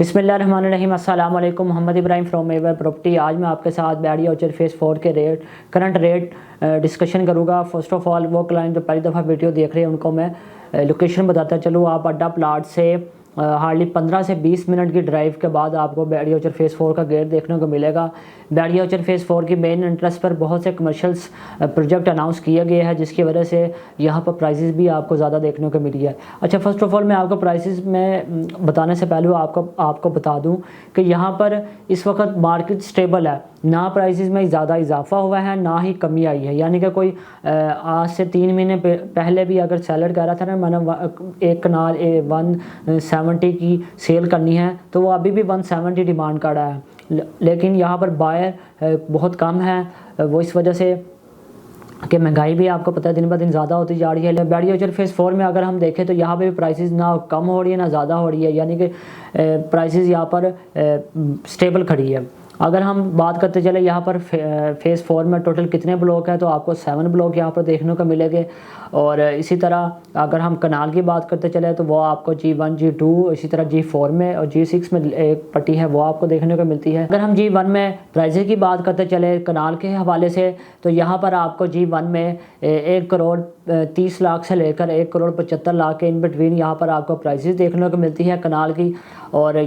बिस्मिल्लाहिर्रहमानिर्रहीम। अस्सलाम वालेकुम। Mohammad Ibrahim from Ever Property. आज मैं आपके साथ बैडी ऑर्चर्ड फेज़ 4 के करंट रेट डिस्कशन करूँगा। फर्स्ट ऑफ ऑल वो क्लाइंट जो पहली दफ़ा वीडियो देख रहे हैं उनको मैं लोकेशन बताता चलूँ। आप अड्डा प्लाट से हार्डली 15 से 20 मिनट की ड्राइव के बाद आपको बैडी ऑर्चर्ड फेज़ 4 का गेट देखने को मिलेगा। बैडी ऑर्चर्ड फेज़ 4 की मेन इंटरेस्ट पर बहुत से कमर्शियल्स प्रोजेक्ट अनाउंस किए गए हैं, जिसकी वजह से यहाँ पर प्राइसेस भी आपको ज़्यादा देखने को मिली है। अच्छा, फर्स्ट ऑफ ऑल मैं आपको प्राइसेस में बताने से पहले आपको बता दूं कि यहाँ पर इस वक्त मार्केट स्टेबल है, ना प्राइसेस में ज़्यादा इजाफा हुआ है ना ही कमी आई है। यानी कि कोई आज से 3 महीने पहले भी अगर सेलर कह रहा था ना मैंने एक कनाल 170 की सेल करनी है, तो वो अभी भी 170 डिमांड कर रहा है, लेकिन यहाँ पर बायर बहुत कम है। वो इस वजह से कि महंगाई भी आपको पता है दिन ब दिन ज़्यादा होती जा रही है। बैडी ऑर्चर्ड फेज़ 4 में अगर हम देखें तो यहाँ पे भी प्राइसेस ना कम हो रही है ना ज़्यादा हो रही है, यानी कि प्राइसेस यहाँ पर स्टेबल खड़ी है। अगर हम बात करते चले यहाँ पर फेज़ 4 में टोटल कितने ब्लॉक है, तो आपको 7 ब्लॉक यहाँ पर देखने को मिलेंगे। और इसी तरह अगर हम कनाल की बात करते चले तो वो आपको G1 G2 इसी तरह G4 में और G6 में एक पट्टी है वो आपको देखने को मिलती है। अगर हम G1 में प्राइसेस की बात करते चले कनाल के हवाले से, तो यहाँ पर आपको G1 में 1 करोड़ 30 लाख से लेकर 1 करोड़ 75 लाख के इन बिटवीन यहाँ पर आपको प्राइसेस देखने को मिलती है कनाल की। और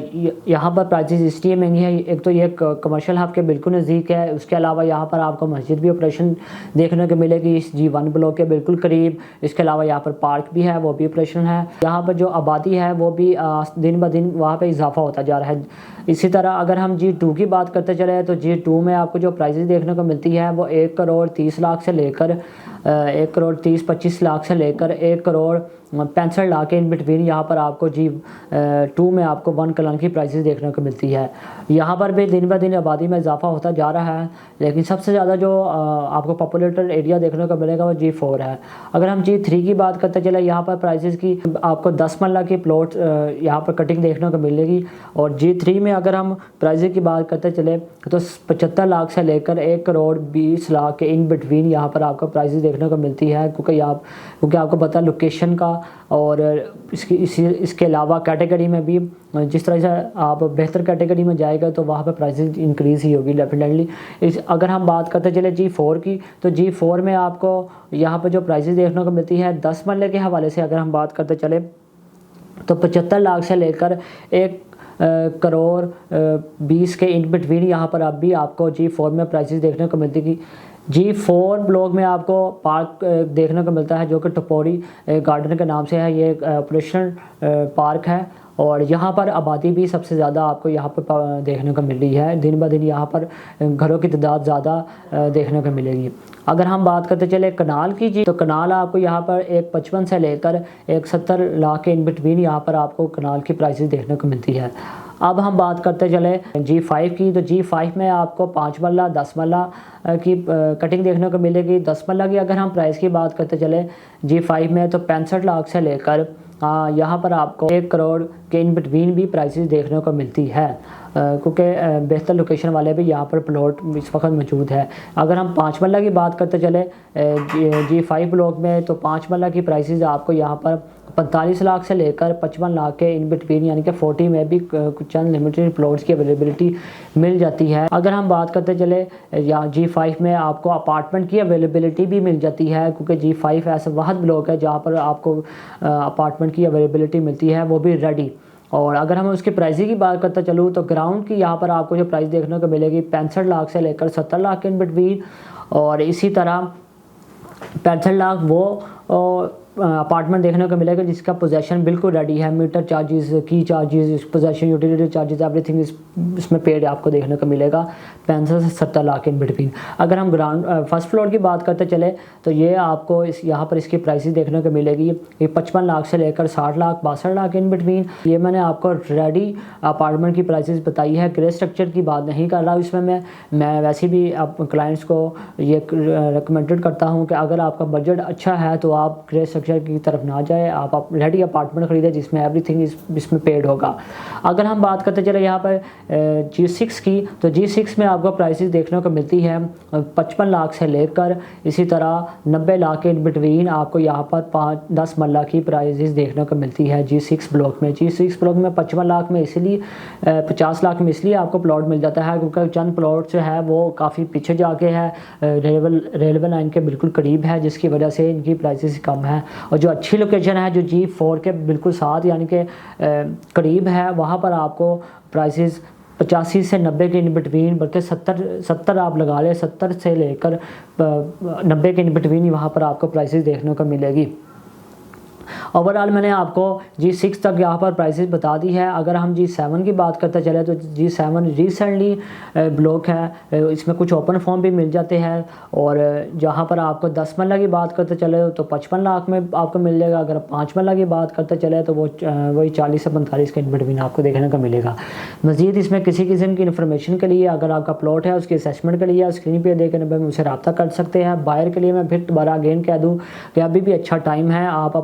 यहाँ पर प्राइसेस इसलिए महंगी है, एक तो ये कमर्शियल हब के बिल्कुल नज़दीक है, उसके अलावा यहाँ पर आपको मस्जिद भी ऑपरेशन देखने को मिलेगी इस G1 ब्लॉक के बिल्कुल करीब। इसके अलावा यहाँ पर पार्क भी है, वो भी ऑपरेशन है। यहाँ पर जो आबादी है वो भी दिन ब दिन वहाँ पे इजाफा होता जा रहा है। इसी तरह अगर हम G2 की बात करते चले तो G2 में आपको जो प्राइसेस देखने को मिलती है वो 1 करोड़ 30 लाख से लेकर 1 करोड़ 30-25 लाख से लेकर 1 करोड़ 65 लाख के इन बिटवीन यहाँ पर आपको G2 में आपको 1 कनाल की प्राइसेस देखने को मिलती है। यहाँ पर भी दिन ब दिन आबादी में इजाफा होता जा रहा है, लेकिन सबसे ज़्यादा जो आपको पॉपुलेटेड एरिया देखने को मिलेगा वो G4 है। अगर हम G3 की बात करते चले, यहाँ पर प्राइसेस की आपको 10 मरला की प्लॉट यहाँ पर कटिंग देखने को मिलेगी। और G3 में अगर हम प्राइसेस की बात करते चले तो 75 लाख से लेकर 1 करोड़ 20 लाख के इन बिटवीन यहाँ पर आपको प्राइसेस देखने को मिलती है, क्योंकि आपको पता है लोकेशन का। और इसके अलावा कैटेगरी में भी जिस तरह से आप बेहतर कैटेगरी में जाएगा तो वहाँ पे प्राइसेस इंक्रीज़ ही होगी डेफिनेटली। अगर हम बात करते चले G4 की, तो G4 में आपको यहाँ पर जो प्राइसेस देखने को मिलती है 10 मरले के हवाले से अगर हम बात करते चले तो 75 लाख से लेकर 1 करोड़ 20 के इन बिटवीन यहाँ पर अब भी आपको G4 में प्राइसेस देखने को मिलती है। G4 ब्लॉक में आपको पार्क देखने को मिलता है जो कि टपोरी गार्डन के नाम से है। ये ऑपरेशनल पार्क है और यहाँ पर आबादी भी सबसे ज़्यादा आपको यहाँ पर देखने को मिल रही है। दिन ब दिन यहाँ पर घरों की तादाद ज़्यादा देखने को मिलेगी। अगर हम बात करते चले कनाल की जी, तो कनाल आपको यहाँ पर 1.55 से लेकर 1.70 लाख के इन बिटवीन यहाँ पर आपको कनाल की प्राइसेस देखने को मिलती है। अब हम बात करते चले G5 की, तो G5 में आपको 5 मरला 10 मरला की कटिंग देखने को मिलेगी। 10 मरला की अगर हम प्राइस की बात करते चले G5 में तो 65 लाख से लेकर यहाँ पर आपको 1 करोड़ के इन बिटवीन भी प्राइसेस देखने को मिलती है, क्योंकि बेहतर लोकेशन वाले भी यहाँ पर प्लॉट इस वक्त मौजूद है। अगर हम 5 मरला की बात करते चले G5 ब्लॉक में, तो 5 मरला की प्राइसेस आपको यहाँ पर 45 लाख से लेकर 55 लाख के इन बिटवीन यानी कि 40 में भी कुछ चंद लिमिटेड प्लॉट्स की अवेलेबिलिटी मिल जाती है। अगर हम बात करते चले या G5 में आपको अपार्टमेंट की अवेलेबिलिटी भी मिल जाती है, क्योंकि G5 ऐसा वाहद ब्लॉक है जहाँ पर आपको अपार्टमेंट की अवेलेबिलिटी मिलती है, वो भी रेडी। और अगर हम उसके प्राइसिंग की बात करते चलूँ तो ग्राउंड की यहाँ पर आपको जो प्राइस देखने को मिलेगी 65 लाख से लेकर 70 लाख के इन बिटवीन। और इसी तरह 65 लाख वो अपार्टमेंट देखने को मिलेगा जिसका पोजेसन बिल्कुल रेडी है। मीटर चार्जेस, की charges, possession utility charges, everything इसमें पेड आपको देखने को मिलेगा 65 से 70 लाख इन बिटवीन। अगर हम ग्राउंड फर्स्ट फ्लोर की बात करते चले तो ये आपको यहाँ पर इसकी प्राइसेस देखने को मिलेगी। ये 55 लाख से लेकर 60 लाख 62 लाख इन बिटवीन। ये मैंने आपको रेडी अपार्टमेंट की प्राइसेस बताई है, ग्रे स्ट्रक्चर की बात नहीं कर रहा हूँ इसमें। मैं वैसे भी आप क्लाइंट्स को ये रिकमेंडेड करता हूँ कि अगर आपका बजट अच्छा है तो आप ग्रे स्ट्रक्चर की तरफ ना जाए, आप रेडी अपार्टमेंट ख़रीदें जिसमें एवरीथिंग इसमें पेड होगा। अगर हम बात करते चले यहाँ पर G6 की, तो G6 में आपको प्राइसेस देखने को मिलती है 55 लाख से लेकर इसी तरह 90 लाख के इन बिटवीन आपको यहाँ पर 5-10 मरला की प्राइसेस देखने को मिलती है G6 ब्लॉक में। G6 ब्लॉक में 55 लाख में इसलिए 50 लाख में इसलिए आपको प्लॉट मिल जाता है क्योंकि चंद प्लॉट जो है वो काफ़ी पीछे जाके है, रेलवे लाइन के बिल्कुल करीब है, जिसकी वजह से इनकी प्राइसेस कम है। और जो अच्छी लोकेशन है जो G4 के बिल्कुल साथ यानी कि करीब है, वहाँ पर आपको प्राइसेस 85 से 90 के इन बिटवीन, बल्कि 70 आप लगा लें, 70 से लेकर 90 के इन बिटवीन वहाँ पर आपको प्राइसेस देखने को मिलेगी। ओवरऑल मैंने आपको G6 तक यहाँ पर प्राइसेस बता दी है। अगर हम G7 की बात करते चले तो G7 रिसेंटली ब्लॉक है, इसमें कुछ ओपन फॉर्म भी मिल जाते हैं। और जहाँ पर आपको 10 मरला की बात करते चले तो 55 लाख में आपको मिल जाएगा। अगर 5 मरला की बात करते चले तो वो वही 40 से 45 के इन बिटवीन आपको देखने को मिलेगा। मज़ीद इसमें किसी किस्म की इन्फॉर्मेशन के लिए, अगर आपका प्लॉट है उसकी असेसमेंट के लिए स्क्रीन पर देकर नंबर में मुझसे रब्ता कर सकते हैं। बायर के लिए मैं फिर दोबारा अगेन कह दूँ कि अभी भी अच्छा टाइम है, आप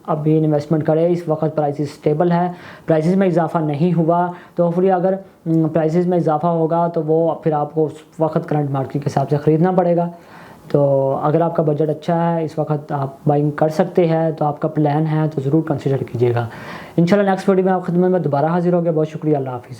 अभी इन्वेस्टमेंट करें। इस वक्त प्राइसेस स्टेबल है, प्राइसेस में इजाफा नहीं हुआ, तो होपफुली अगर प्राइसेस में इजाफा होगा तो वो फिर आपको उस वक्त करंट मार्केट के हिसाब से ख़रीदना पड़ेगा। तो अगर आपका बजट अच्छा है, इस वक्त आप बाइंग कर सकते हैं, तो आपका प्लान है तो ज़रूर कंसिडर कीजिएगा। इंशाल्लाह नेक्स्ट वीडियो में आप खिदमत में दोबारा हाजिर होंगे। बहुत शुक्रिया, अल्लाह हाफिज़।